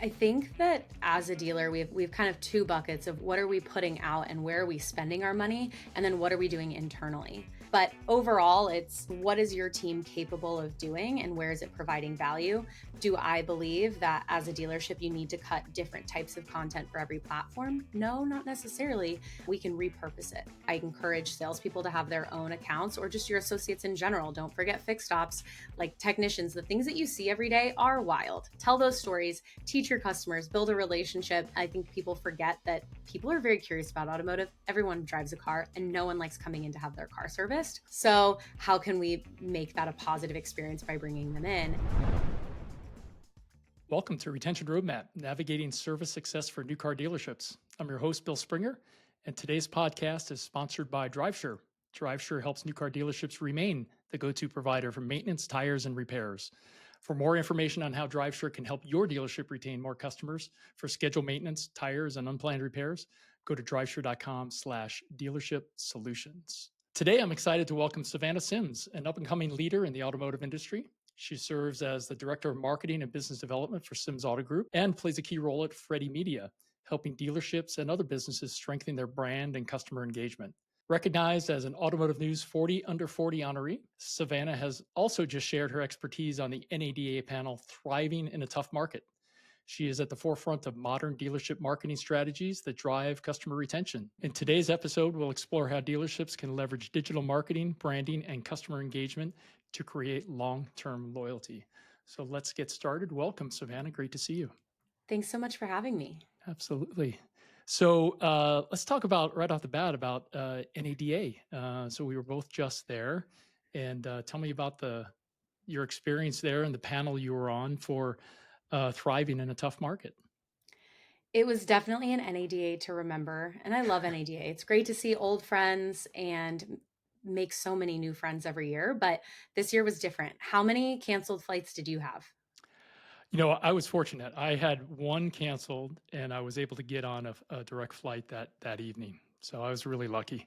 I think that as a dealer, we've kind of two buckets of what are we putting out and where are we spending our money, and then what are we doing internally. But overall, it's what is your team capable of doing and where is it providing value? Do I believe that as a dealership, you need to cut different types of content for every platform? No, not necessarily. We can repurpose it. I encourage salespeople to have their own accounts or just your associates in general. Don't forget fixed ops, like technicians. The things that you see every day are wild. Tell those stories, teach your customers, build a relationship. I think people forget that people are very curious about automotive. Everyone drives a car and no one likes coming in to have their car serviced. So how can we make that a positive experience by bringing them in? Welcome to Retention Roadmap, navigating service success for new car dealerships. I'm your host, Bill Springer, and today's podcast is sponsored by DriveSure. DriveSure helps new car dealerships remain the go-to provider for maintenance, tires, and repairs. For more information on how DriveSure can help your dealership retain more customers for scheduled maintenance, tires, and unplanned repairs, go to drivesure.com/dealership solutions. Today, I'm excited to welcome Savannah Sims, an up-and-coming leader in the automotive industry. She serves as the Director of Marketing and Business Development for Sims Auto Group and plays a key role at Freddie Media, helping dealerships and other businesses strengthen their brand and customer engagement. Recognized as an Automotive News 40 Under 40 honoree, Savannah has also just shared her expertise on the NADA panel Thriving in a Tough Market. She is at the forefront of modern dealership marketing strategies that drive customer retention. In today's episode, we'll explore how dealerships can leverage digital marketing, branding, and customer engagement to create long-term loyalty. So let's get started. Welcome, Savannah. Great to see you. Thanks so much for having me. Absolutely. So let's talk about right off the bat about NADA. So we were both just there, and tell me about your experience there and the panel you were on for thriving in a tough market. It was definitely an NADA to remember, and I love NADA. It's great to see old friends and make so many new friends every year, but this year was different. How many canceled flights did you have? You know, I was fortunate. I had one canceled, and I was able to get on a direct flight that evening. So I was really lucky.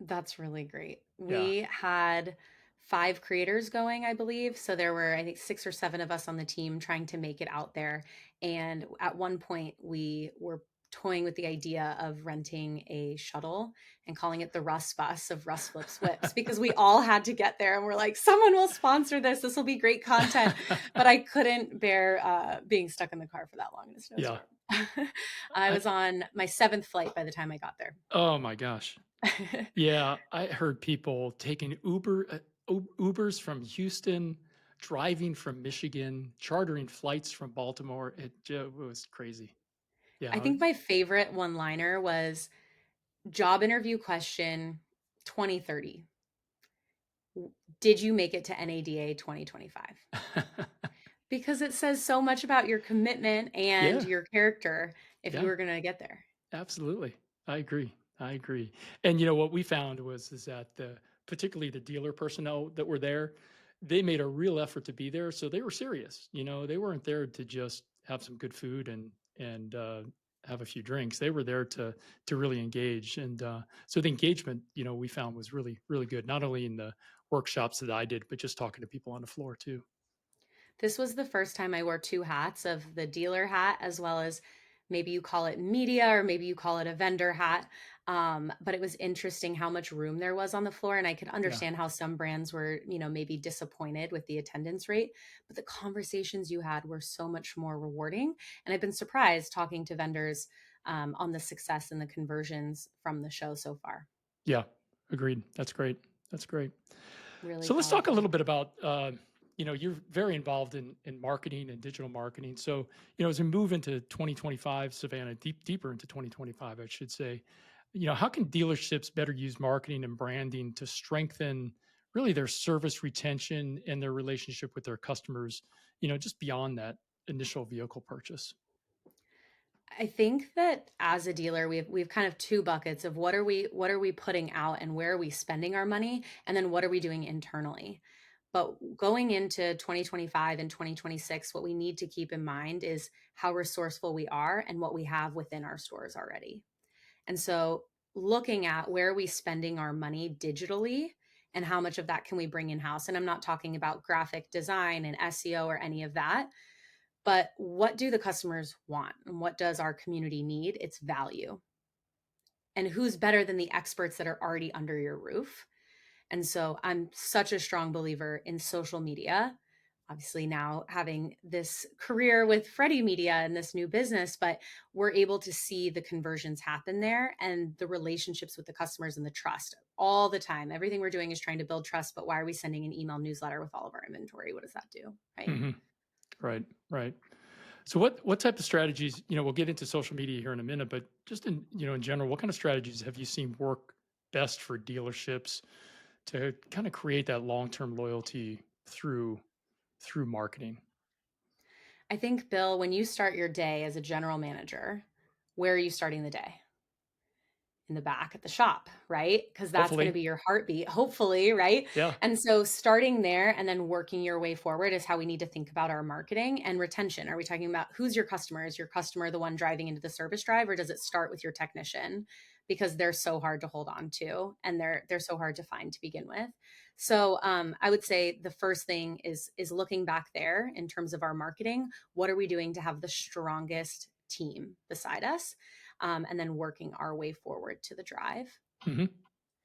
That's really great. Yeah. We had 5 creators going, I believe. So there were, I think, 6 or 7 of us on the team trying to make it out there. And at one point, we were toying with the idea of renting a shuttle and calling it the Russ Bus of Russ Flips Whips because we all had to get there and we're like, someone will sponsor this. This will be great content. But I couldn't bear being stuck in the car for that long in a Yeah. snowstorm. I I, was on my 7th flight by the time I got there. oh my gosh. Yeah, I heard people taking Ubers from Houston, driving from Michigan, chartering flights from Baltimore. It was crazy. I Yeah. think my favorite one-liner was job interview question 2030. Did you make it to NADA 2025? Because it says so much about your commitment and Yeah. your character if you Yeah. were going to get there. Absolutely. I agree. I agree. And you know what we found is that particularly the dealer personnel that were there, they made a real effort to be there. So they were serious. You know, they weren't there to just have some good food and have a few drinks. They were there to really engage. And so the engagement, you know, we found was really good. Not only in the workshops that I did, but just talking to people on the floor too. This was the first time I wore 2 hats of the dealer hat as well as maybe you call it media or maybe you call it a vendor hat. But it was interesting how much room there was on the floor. And I could Yeah. understand how some brands were, maybe disappointed with the attendance rate. But the conversations you had were so much more rewarding. And I've been surprised talking to vendors on the success and the conversions from the show so far. Yeah. Agreed. That's great. That's great. Really So let's talk a powerful. little bit about, you know, you're very involved in marketing and digital marketing. So, you know, as we move into 2025, Savannah, deeper into 2025, I should say, you know, how can dealerships better use marketing and branding to strengthen really their service retention and their relationship with their customers, you know, just beyond that initial vehicle purchase? I think that as a dealer, we've kind of two buckets of what are we putting out and where are we spending our money, and then what are we doing internally. But going into 2025 and 2026, what we need to keep in mind is how resourceful we are and what we have within our stores already. And so looking at where are we spending our money digitally and how much of that can we bring in house. And I'm not talking about graphic design and SEO or any of that, But what do the customers want? And what does our community need? It's value. And who's better than the experts that are already under your roof? And so I'm such a strong believer in social media. Obviously, now having this career with Freddie Media and this new business, but we're able to see the conversions happen there and the relationships with the customers and the trust all the time. Everything we're doing is trying to build trust, but why are we sending an email newsletter with all of our inventory? What does that do? Right. Hmm. Right, right. So what type of strategies, we'll get into social media here in a minute, but just in general, what kind of strategies have you seen work best for dealerships to kind of create that long-term loyalty through marketing? I think, Bill, when you start your day as a general manager, where are you starting the day? In the back at the shop, right? Because that's gonna Hopefully. be your heartbeat, hopefully, right? Yeah. And so starting there and then working your way forward is how we need to think about our marketing and retention. Are we talking about who's your customer? Is your customer the one driving into the service drive, or does it start with your technician? Because they're so hard to hold on to and they're so hard to find to begin with. So I would say the first thing is looking back there in terms of our marketing. What are we doing to have the strongest team beside us? And then working our way forward to the drive. Hmm.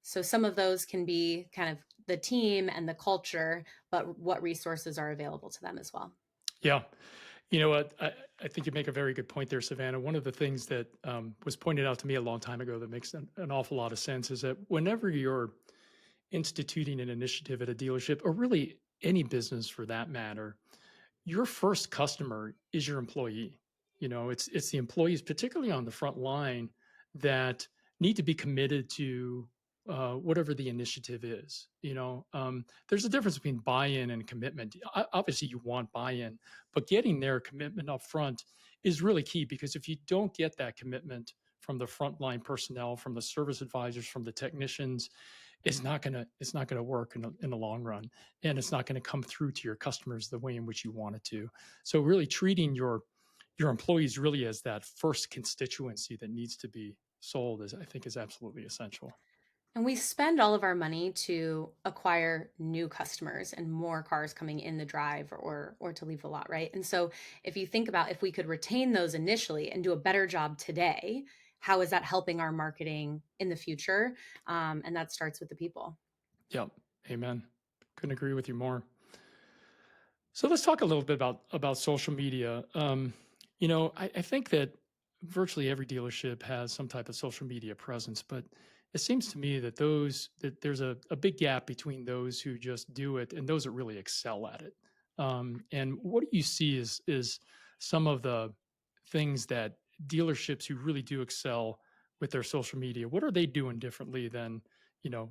So some of those can be kind of the team and the culture, but what resources are available to them as well. Yeah. You know what? I think you make a very good point there, Savannah. One of the things that was pointed out to me a long time ago that makes an awful lot of sense is that whenever you're instituting an initiative at a dealership, or really any business for that matter, your first customer is your employee. It's the employees, particularly on the front line, that need to be committed to whatever the initiative is. There's a difference between buy-in and commitment. Obviously, you want buy-in, but getting their commitment up front is really key, because if you don't get that commitment from the frontline personnel, from the service advisors, from the technicians, it's not gonna work in the long run, and it's not gonna come through to your customers the way in which you want it to. So really treating your employees really as that first constituency that needs to be sold is, I think, is absolutely essential. And we spend all of our money to acquire new customers and more cars coming in the drive or to leave the lot, right? And so if you think about if we could retain those initially and do a better job today, how is that helping our marketing in the future? And that starts with the people. Yep. Amen. Couldn't agree with you more. So let's talk a little bit about social media. I think that virtually every dealership has some type of social media presence, but it seems to me that there's a big gap between those who just do it and those that really excel at it. And what do you see is some of the things that dealerships who really do excel with their social media, what are they doing differently than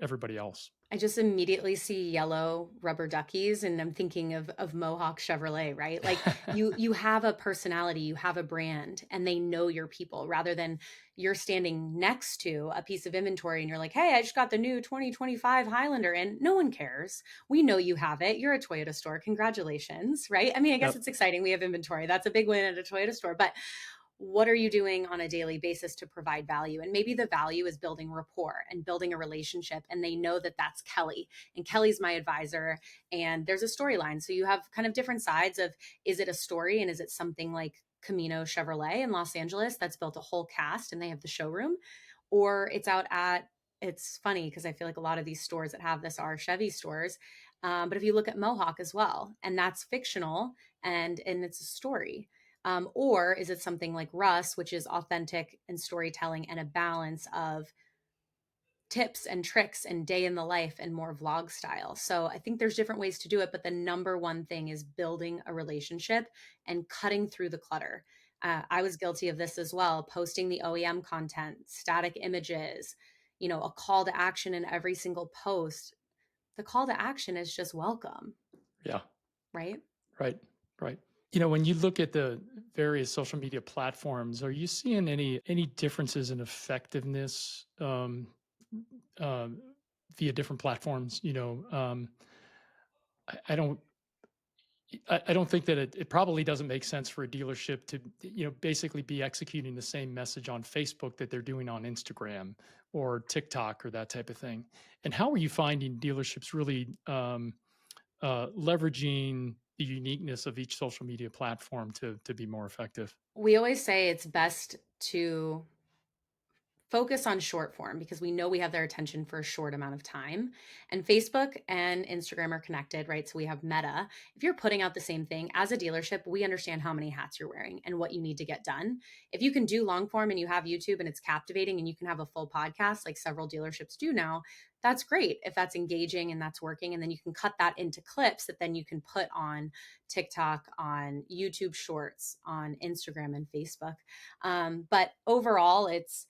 everybody else? I just immediately see yellow rubber duckies and I'm thinking of Mohawk Chevrolet, right? Like you have a personality, you have a brand and they know your people rather than you're standing next to a piece of inventory and you're like, "Hey, I just got the new 2025 Highlander," and no one cares. We know you have it. You're a Toyota store. Congratulations, right? I mean, I guess Yep. it's exciting we have inventory. That's a big win at a Toyota store, but what are you doing on a daily basis to provide value? And maybe the value is building rapport and building a relationship, and they know that that's Kelly and Kelly's my advisor, and there's a storyline. So you have kind of different sides of, is it a story and is it something like Camino Chevrolet in Los Angeles that's built a whole cast and they have the showroom, or it's out at, it's funny because I feel like a lot of these stores that have this are Chevy stores. But if you look at Mohawk as well, and that's fictional and it's a story. Or is it something like Russ, which is authentic and storytelling and a balance of tips and tricks and day in the life and more vlog style? So I think there's different ways to do it, but the number one thing is building a relationship and cutting through the clutter. I was guilty of this as well, posting the OEM content, static images, a call to action in every single post. The call to action is just welcome, Yeah. right? Right. Right. When you look at the various social media platforms, are you seeing any differences in effectiveness uh, via different platforms? I don't. I don't think that it probably doesn't make sense for a dealership to basically be executing the same message on Facebook that they're doing on Instagram or TikTok or that type of thing. And how are you finding dealerships really leveraging the uniqueness of each social media platform to be more effective? We always say it's best to focus on short form because we know we have their attention for a short amount of time. And Facebook and Instagram are connected, right? So we have Meta. If you're putting out the same thing as a dealership, we understand how many hats you're wearing and what you need to get done. If you can do long form and you have YouTube and it's captivating and you can have a full podcast like several dealerships do now, that's great if that's engaging and that's working. And then you can cut that into clips that then you can put on TikTok, on YouTube Shorts, on Instagram and Facebook. But overall, it's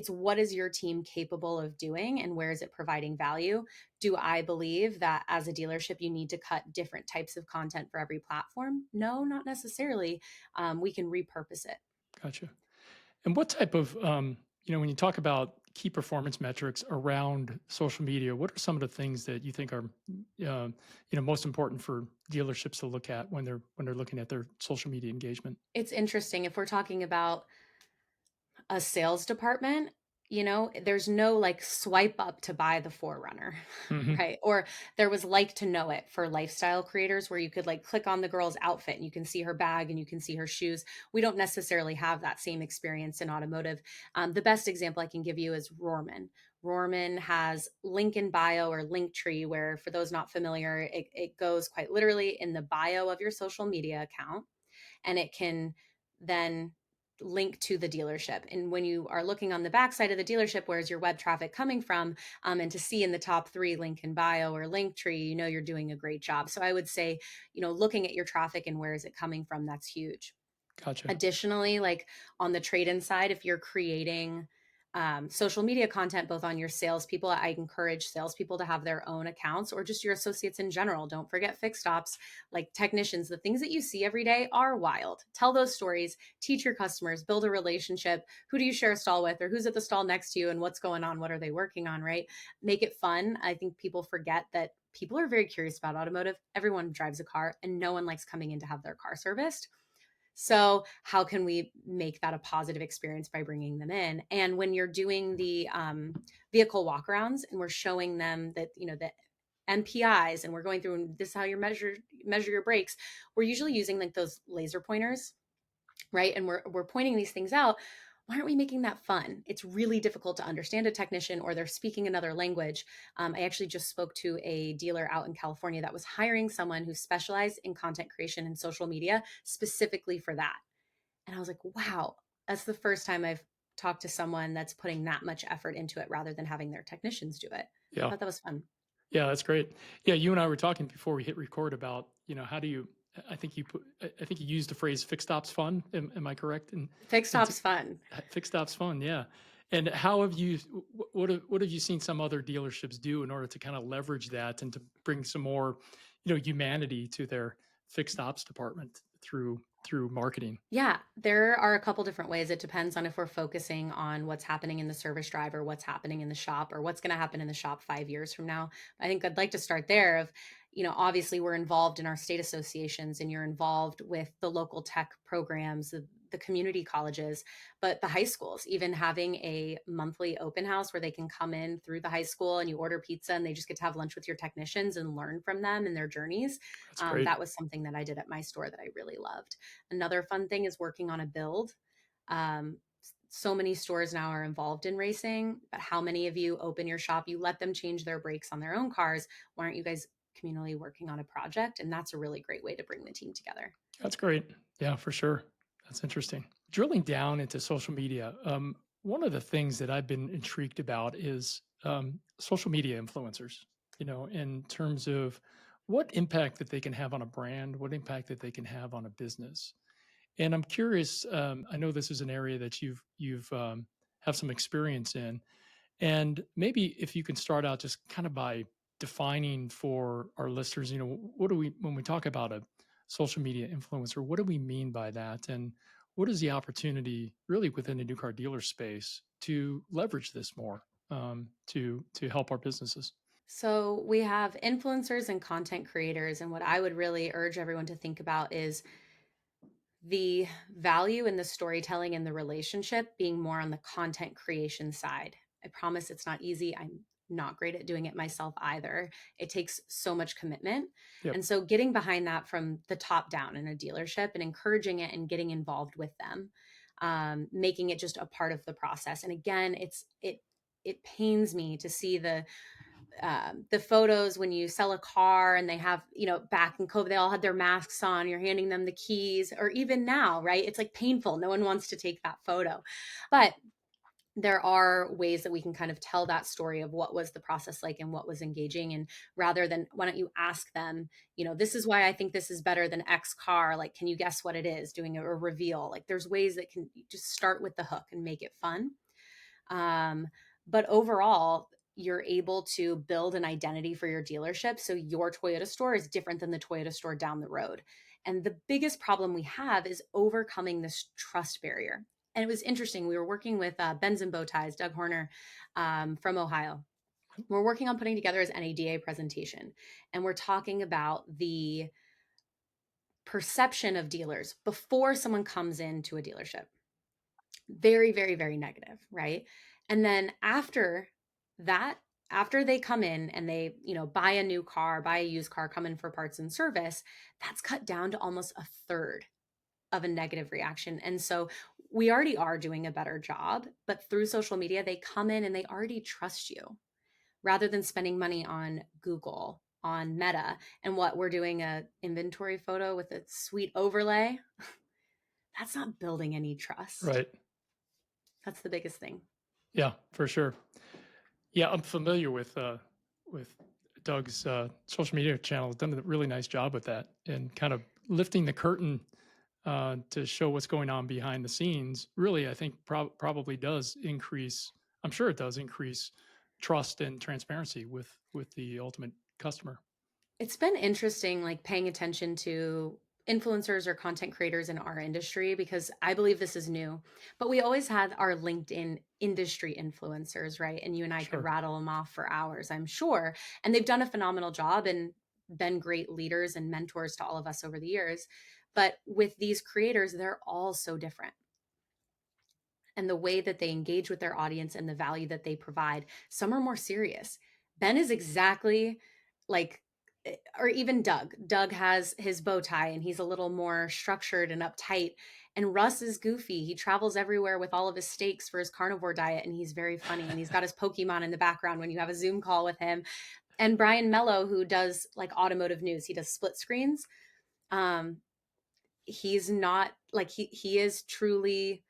what is your team capable of doing and where is it providing value? Do I believe that as a dealership, you need to cut different types of content for every platform? No, not necessarily. We can repurpose it. Gotcha. And what type of, when you talk about key performance metrics around social media, what are some of the things that you think are, most important for dealerships to look at when they're looking at their social media engagement? It's interesting if we're talking about a sales department, there's no like swipe up to buy the Forerunner, Hmm. right? Or there was like to know it for lifestyle creators where you could like click on the girl's outfit and you can see her bag and you can see her shoes. We don't necessarily have that same experience in automotive. The best example I can give you is Rohrman. Rohrman has link in bio or link tree, where for those not familiar, it goes quite literally in the bio of your social media account and it can then link to the dealership. And when you are looking on the backside of the dealership, where's your web traffic coming from? And to see in the top three link in bio or link tree, you're doing a great job. So I would say, looking at your traffic and where is it coming from, that's huge. Gotcha. Additionally, like on the trade-in side, if you're creating social media content, both on your salespeople, I encourage salespeople to have their own accounts or just your associates in general. Don't forget fixed ops, like technicians. The things that you see every day are wild. Tell those stories, teach your customers, build a relationship. Who do you share a stall with, or who's at the stall next to you, and what's going on? What are they working on, right? Make it fun. I think people forget that people are very curious about automotive. Everyone drives a car, and no one likes coming in to have their car serviced. So, how can we make that a positive experience by bringing them in? And when you're doing the vehicle walkarounds, and we're showing them that the MPIs, and we're going through and this is how you measure your brakes. We're usually using like those laser pointers, right? And we're pointing these things out. Why aren't we making that fun? It's really difficult to understand a technician or they're speaking another language. I actually just spoke to a dealer out in California that was hiring someone who specialized in content creation and social media specifically for that. And I was like, wow, that's the first time I've talked to someone that's putting that much effort into it rather than having their technicians do it. I Yeah. thought that was fun. Yeah, that's great. Yeah, you and I were talking before we hit record about, how do you I think you used the phrase fixed ops fun. Am I correct? Fixed And to, ops fun. fixed ops fun, yeah. And how have you what have you seen some other dealerships do in order to kind of leverage that and to bring some more, humanity to their fixed ops department through marketing? Yeah, there are a couple different ways. It depends on if we're focusing on what's happening in the service drive or what's happening in the shop or what's going to happen in the shop 5 years from now. I think I'd like to start there of, obviously we're involved in our state associations and you're involved with the local tech programs, the community colleges, but the high schools, even having a monthly open house where they can come in through the high school and you order pizza and they just get to have lunch with your technicians and learn from them and their journeys. That's great. That was something that I did at my store that I really loved. Another fun thing is working on a build. So many stores now are involved in racing, but how many of you open your shop, you let them change their brakes on their own cars? Why aren't you guys communally working on a project? And that's a really great way to bring the team together. That's great. Yeah, for sure. That's interesting. Drilling down into social media, one of the things that I've been intrigued about is social media influencers, in terms of what impact that they can have on a brand, what impact that they can have on a business. And I'm curious, I know this is an area that you've have some experience in, and maybe if you can start out just kind of by defining for our listeners, what do we, when we talk about a social media influencer, what do we mean by that? And what is the opportunity really within the new car dealer space to leverage this more, to help our businesses? So we have influencers and content creators. And what I would really urge everyone to think about is the value in the storytelling and the relationship being more on the content creation side. I promise it's not easy. I'm not great at doing it myself either. It takes so much commitment. Yep. And so getting behind that from the top down in a dealership and encouraging it and getting involved with them, making it just a part of the process. And again, it pains me to see the photos when you sell a car and they have, back in COVID, they all had their masks on, you're handing them the keys, or even now, right? It's like painful. No one wants to take that photo. But there are ways that we can kind of tell that story of what was the process like and what was engaging. And rather than, why don't you ask them, this is why I think this is better than X car. Like, can you guess what it is? Doing a reveal. Like, there's ways that can just start with the hook and make it fun. Um, but overall, you're able to build an identity for your dealership. So your Toyota store is different than the Toyota store down the road. And the biggest problem we have is overcoming this trust barrier. And it was interesting. We were working with Benz and Bow Ties, Doug Horner from Ohio. We're working on putting together his NADA presentation. And we're talking about the perception of dealers before someone comes into a dealership. Very, very, very negative, right? And then after that, after they come in and they, buy a new car, buy a used car, come in for parts and service, that's cut down to almost a third of a negative reaction. And so we already are doing a better job, but through social media, they come in and they already trust you rather than spending money on Google, on Meta, and what we're doing a inventory photo with a sweet overlay. That's not building any trust. Right. That's the biggest thing. Yeah, for sure. Yeah, I'm familiar with Doug's social media channel. Has done a really nice job with that and kind of lifting the curtain to show what's going on behind the scenes. Really, I think probably does increase. I'm sure it does increase trust and transparency with the ultimate customer. It's been interesting, like paying attention to influencers or content creators in our industry because I believe this is new. But we always had our LinkedIn industry influencers, right? And you and I could Sure. rattle them off for hours, I'm sure. And they've done a phenomenal job and been great leaders and mentors to all of us over the years. But with these creators, they're all so different, and the way that they engage with their audience and the value that they provide. Some are more serious. Ben is exactly like, or even Doug. Doug has his bow tie and he's a little more structured and uptight. And Russ is goofy. He travels everywhere with all of his steaks for his carnivore diet, and he's very funny. And he's got his Pokemon in the background when you have a Zoom call with him. And Brian Mello, who does like automotive news, he does split screens. Um, he's not like he is truly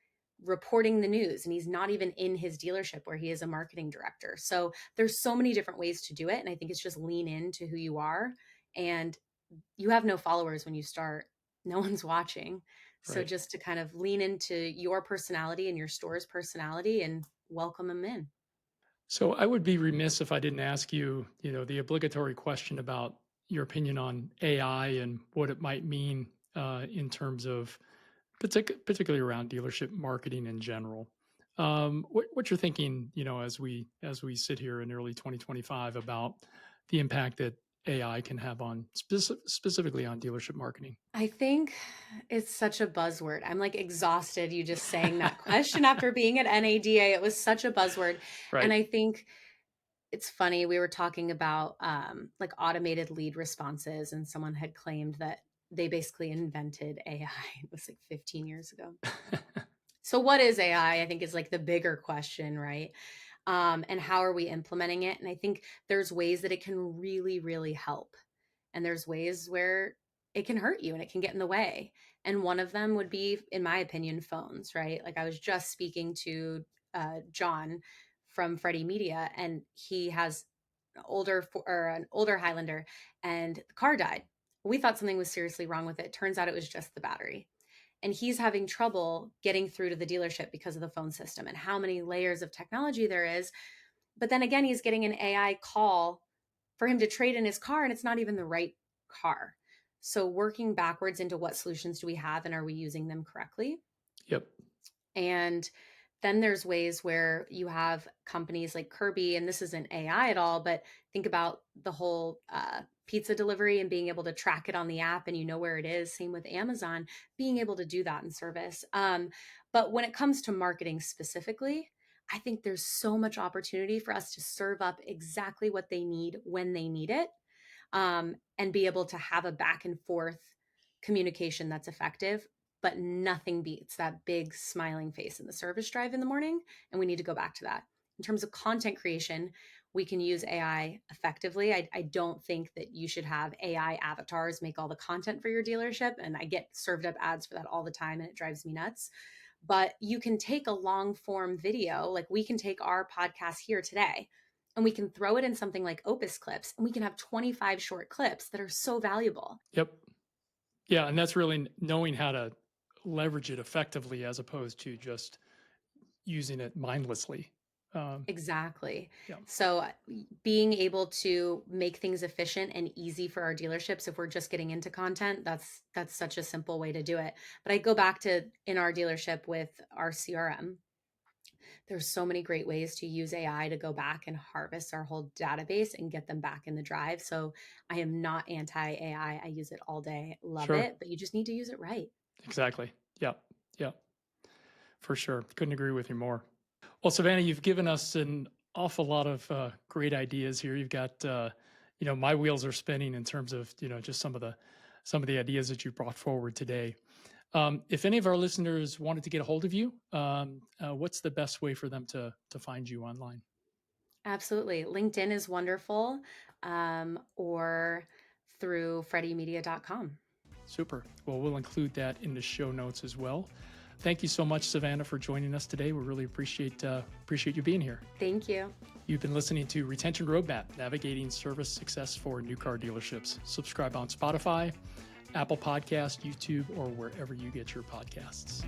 reporting the news, and he's not even in his dealership where he is a marketing director. So there's so many different ways to do it, and I think it's just lean into who you are. And you have no followers when you start, no one's watching. So Right. just to kind of lean into your personality and your store's personality and welcome them in. So I would be remiss if I didn't ask you, the obligatory question about your opinion on AI and what it might mean in terms of particularly around dealership marketing in general. What you're thinking, as we sit here in early 2025 about the impact that AI can have on specifically on dealership marketing. I think it's such a buzzword. I'm like exhausted you just saying that question after being at NADA. It was such a buzzword. And Right. I think it's funny. We were talking about like automated lead responses, and someone had claimed that they basically invented AI. It was like 15 years ago. So, what is AI? I think is like the bigger question, right? And how are we implementing it? And I think there's ways that it can really, really help. And there's ways where it can hurt you and it can get in the way. And one of them would be, in my opinion, phones, right? Like I was just speaking to John from Freddie Media, and he has an older Highlander, and the car died. We thought something was seriously wrong with it. Turns out it was just the battery, and he's having trouble getting through to the dealership because of the phone system and how many layers of technology there is. But then again, he's getting an AI call for him to trade in his car, and it's not even the right car. So working backwards into what solutions do we have and are we using them correctly? Yep. And then there's ways where you have companies like Kirby, and this isn't AI at all, but think about the whole pizza delivery and being able to track it on the app and you know where it is. Same with Amazon, being able to do that in service. But when it comes to marketing specifically, I think there's so much opportunity for us to serve up exactly what they need when they need it, and be able to have a back and forth communication that's effective. But nothing beats that big smiling face in the service drive in the morning. And we need to go back to that. In terms of content creation, we can use AI effectively. I don't think that you should have AI avatars make all the content for your dealership. And I get served up ads for that all the time, and it drives me nuts. But you can take a long form video, like we can take our podcast here today, and we can throw it in something like Opus Clips, and we can have 25 short clips that are so valuable. Yep. Yeah. And that's really knowing how to leverage it effectively as opposed to just using it mindlessly. Exactly. Yeah. So being able to make things efficient and easy for our dealerships, if we're just getting into content, that's such a simple way to do it. But I go back to in our dealership with our CRM. There's so many great ways to use AI to go back and harvest our whole database and get them back in the drive. So I am not anti AI. I use it all day. Love Sure. it, but you just need to use it right. Exactly. Yeah. Yeah. For sure. Couldn't agree with you more. Well, Savannah, you've given us an awful lot of great ideas here. You've got, my wheels are spinning in terms of, just some of the ideas that you brought forward today. If any of our listeners wanted to get a hold of you, what's the best way for them to find you online? Absolutely. LinkedIn is wonderful, or through freddymedia.com. Super. Well, we'll include that in the show notes as well. Thank you so much, Savannah, for joining us today. We really appreciate you being here. Thank you. You've been listening to Retention Roadmap, Navigating Service Success for New Car Dealerships. Subscribe on Spotify, Apple Podcast, YouTube, or wherever you get your podcasts.